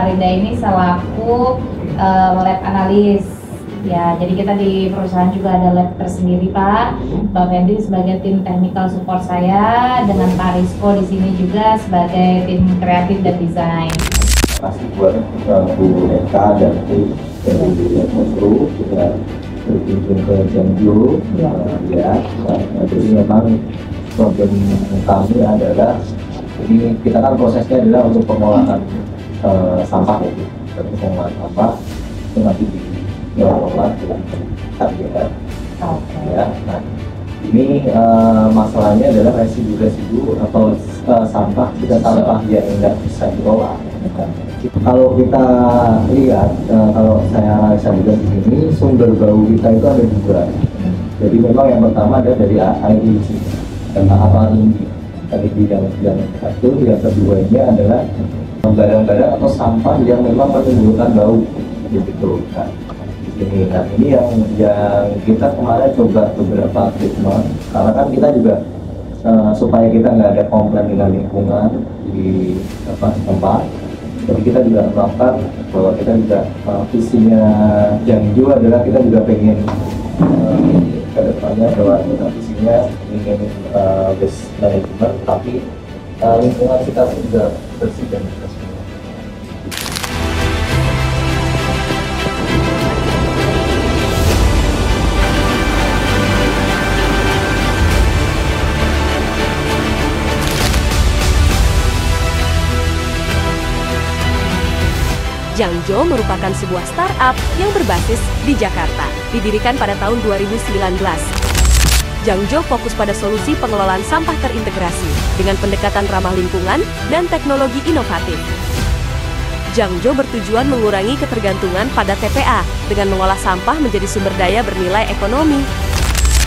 Alinda ini selaku lab analis. Ya, jadi kita di perusahaan juga ada lab tersendiri, Pak. Mbak Fendi sebagai tim technical support saya, dengan Pak Rizko di sini juga sebagai tim kreatif dan desain. Masih buat Bu Eka dan tim dari Ekotru juga berkunjung ke Jangjo, ya. Jadi memang problem kami adalah ini kita kan prosesnya adalah untuk pengolahan sampah, pengolahan sampah itu nanti diolah dengan target. Ya, nah ini masalahnya adalah residu-residu atau sampah yang tidak bisa diolah. Kalau kita lihat, kalau saya analisa juga di sini, sumber bau kita itu ada dua. Jadi memang yang pertama ada dari air licin dan apa ini. Tadi yang satu, yang kedua ini adalah barang-barang atau sampah yang memang menimbulkan bau, gitu. Nah, di sini, nah ini yang kita kemarin coba beberapa treatment, karena kan kita juga supaya kita nggak ada komplain dengan lingkungan di tempat. Jadi kita juga melakukan bahwa kita juga visinya Jangjo adalah kita juga pengen ke depannya bahwa kita visinya ingin waste management, tapi lingkungan kita juga bersih dan bersih. Jangjo merupakan sebuah startup yang berbasis di Jakarta, didirikan pada tahun 2019. Jangjo fokus pada solusi pengelolaan sampah terintegrasi dengan pendekatan ramah lingkungan dan teknologi inovatif. Jangjo bertujuan mengurangi ketergantungan pada TPA dengan mengolah sampah menjadi sumber daya bernilai ekonomi.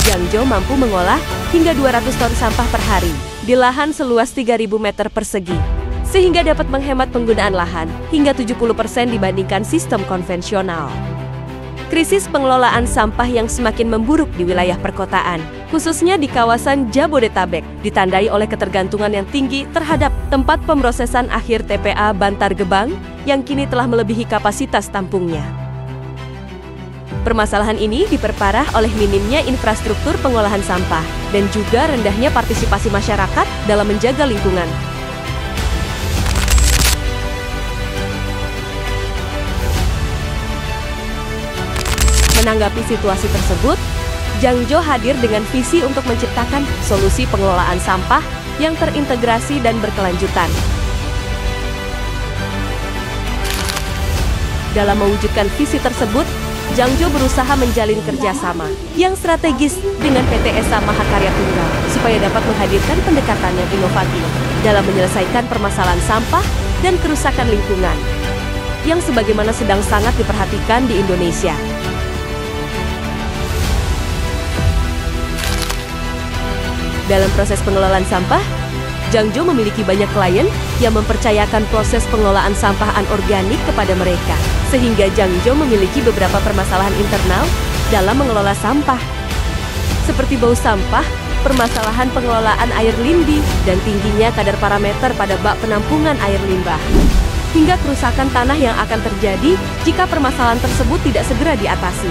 Jangjo mampu mengolah hingga 200 ton sampah per hari di lahan seluas 3.000 meter persegi, sehingga dapat menghemat penggunaan lahan hingga 70% dibandingkan sistem konvensional. Krisis pengelolaan sampah yang semakin memburuk di wilayah perkotaan, khususnya di kawasan Jabodetabek, ditandai oleh ketergantungan yang tinggi terhadap tempat pemrosesan akhir TPA Bantar Gebang yang kini telah melebihi kapasitas tampungnya. Permasalahan ini diperparah oleh minimnya infrastruktur pengolahan sampah dan juga rendahnya partisipasi masyarakat dalam menjaga lingkungan. Menanggapi situasi tersebut, Jangjo hadir dengan visi untuk menciptakan solusi pengelolaan sampah yang terintegrasi dan berkelanjutan. Dalam mewujudkan visi tersebut, Jangjo berusaha menjalin kerjasama yang strategis dengan PT Esa Mahakarya Tunggal supaya dapat menghadirkan pendekatan yang inovatif dalam menyelesaikan permasalahan sampah dan kerusakan lingkungan yang sebagaimana sedang sangat diperhatikan di Indonesia. Dalam proses pengelolaan sampah, Jangjo memiliki banyak klien yang mempercayakan proses pengelolaan sampah anorganik kepada mereka, sehingga Jangjo memiliki beberapa permasalahan internal dalam mengelola sampah, seperti bau sampah, permasalahan pengelolaan air lindi, dan tingginya kadar parameter pada bak penampungan air limbah, hingga kerusakan tanah yang akan terjadi jika permasalahan tersebut tidak segera diatasi.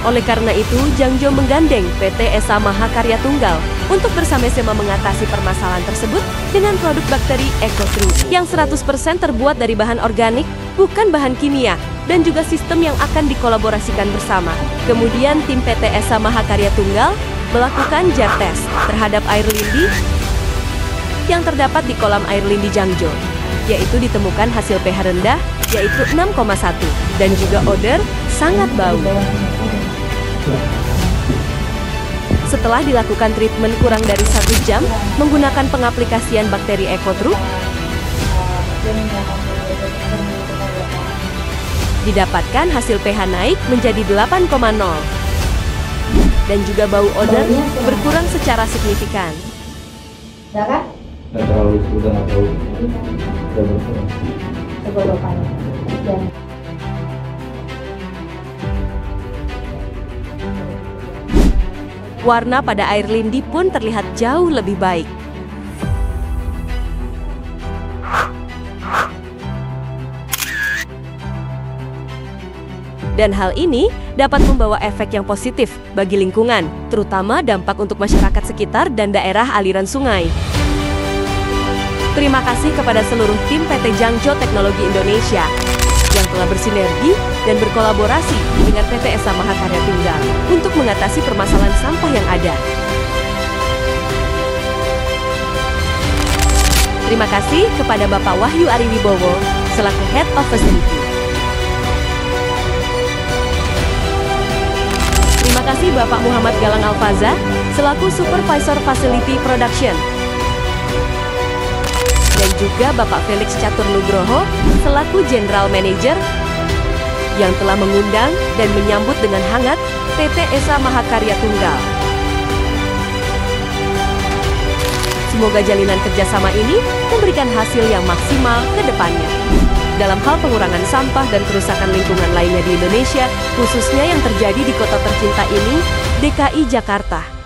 Oleh karena itu, Jangjo menggandeng PT Esa Mahakarya Tunggal untuk bersama-sama mengatasi permasalahan tersebut dengan produk bakteri Ekotru yang 100% terbuat dari bahan organik, bukan bahan kimia, dan juga sistem yang akan dikolaborasikan bersama. Kemudian tim PT Esa Mahakarya Tunggal melakukan jar test terhadap air lindi yang terdapat di kolam air lindi Jangjo, yaitu ditemukan hasil pH rendah, yaitu 6,1, dan juga odor sangat bau. Setelah dilakukan treatment kurang dari 1 jam menggunakan pengaplikasian bakteri Ekotru, didapatkan hasil pH naik menjadi 8,0 dan juga bau odor berkurang secara signifikan. Udah kan? Nggak terlalu sudah nggak terlalu. Coba Bapak. Warna pada air lindi pun terlihat jauh lebih baik. Dan hal ini dapat membawa efek yang positif bagi lingkungan, terutama dampak untuk masyarakat sekitar dan daerah aliran sungai. Terima kasih kepada seluruh tim PT Jangjo Teknologi Indonesia yang telah bersinergi dan berkolaborasi dengan PT Esa Mahakarya Tunggal untuk mengatasi permasalahan sampah yang ada. Terima kasih kepada Bapak Wahyu Ariwibowo selaku Head of Facility. Terima kasih Bapak Muhammad Galang Alfaza selaku Supervisor Facility Production. Dan juga Bapak Felix Catur Nugroho selaku General Manager yang telah mengundang dan menyambut dengan hangat PT Esa Mahakarya Tunggal. Semoga jalinan kerjasama ini memberikan hasil yang maksimal ke depannya dalam hal pengurangan sampah dan kerusakan lingkungan lainnya di Indonesia, khususnya yang terjadi di kota tercinta ini, DKI Jakarta.